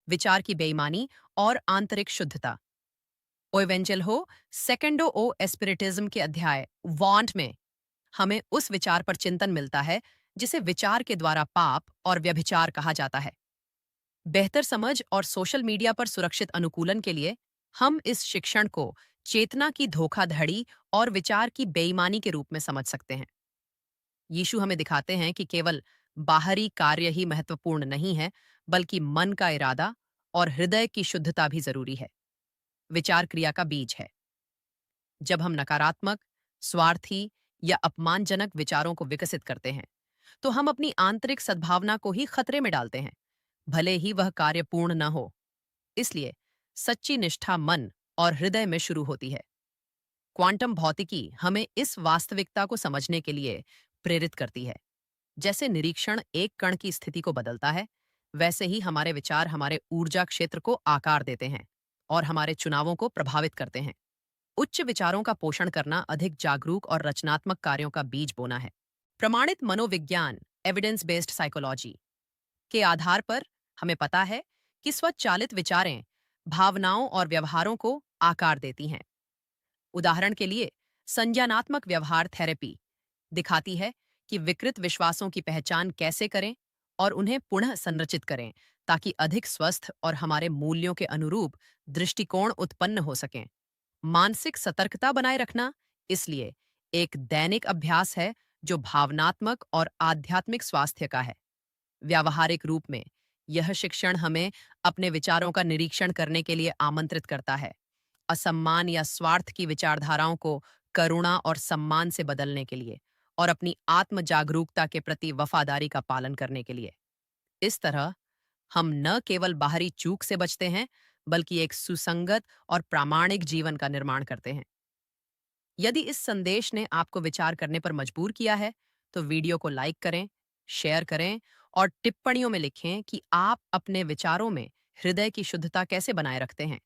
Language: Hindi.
विचार की बेईमानी और आंतरिक शुद्धता। ओएवेंजेल हो सेकेंडो ओ एस्पिरिटिज्म के अध्याय वांट में हमें उस विचार पर चिंतन मिलता है जिसे विचार के द्वारा पाप और व्यभिचार कहा जाता है। बेहतर समझ और सोशल मीडिया पर सुरक्षित अनुकूलन के लिए हम इस शिक्षण को चेतना की धोखाधड़ी और विचार की बेईमानी के रूप में समझ सकते हैं। यीशु हमें दिखाते हैं कि केवल बाहरी कार्य ही महत्वपूर्ण नहीं है, बल्कि मन का इरादा और हृदय की शुद्धता भी जरूरी है। विचार क्रिया का बीज है। जब हम नकारात्मक, स्वार्थी या अपमानजनक विचारों को विकसित करते हैं, तो हम अपनी आंतरिक सद्भावना को ही खतरे में डालते हैं, भले ही वह कार्य पूर्ण न हो। इसलिए सच्ची निष्ठा मन और हृदय में शुरू होती है। क्वांटम भौतिकी हमें इस वास्तविकता को समझने के लिए प्रेरित करती है। जैसे निरीक्षण एक कण की स्थिति को बदलता है, वैसे ही हमारे विचार हमारे ऊर्जा क्षेत्र को आकार देते हैं और हमारे चुनावों को प्रभावित करते हैं। उच्च विचारों का पोषण करना अधिक जागरूक और रचनात्मक कार्यों का बीज बोना है। प्रमाणित मनोविज्ञान एविडेंस बेस्ड साइकोलॉजी के आधार पर हमें पता है कि स्वचालित विचारें भावनाओं और व्यवहारों को आकार देती हैं। उदाहरण के लिए संज्ञानात्मक व्यवहार थेरेपी दिखाती है कि विकृत विश्वासों की पहचान कैसे करें और उन्हें पुनः संरचित करें, ताकि अधिक स्वस्थ और हमारे मूल्यों के अनुरूप दृष्टिकोण उत्पन्न हो सकें। मानसिक सतर्कता बनाए रखना इसलिए एक दैनिक अभ्यास है जो भावनात्मक और आध्यात्मिक स्वास्थ्य का है। व्यावहारिक रूप में यह शिक्षण हमें अपने विचारों का निरीक्षण करने के लिए आमंत्रित करता है, असम्मान या स्वार्थ की विचारधाराओं को करुणा और सम्मान से बदलने के लिए, और अपनी आत्म जागरूकता के प्रति वफादारी का पालन करने के लिए। इस तरह हम न केवल बाहरी चूक से बचते हैं, बल्कि एक सुसंगत और प्रामाणिक जीवन का निर्माण करते हैं। यदि इस संदेश ने आपको विचार करने पर मजबूर किया है, तो वीडियो को लाइक करें, शेयर करें और टिप्पणियों में लिखें कि आप अपने विचारों में हृदय की शुद्धता कैसे बनाए रखते हैं।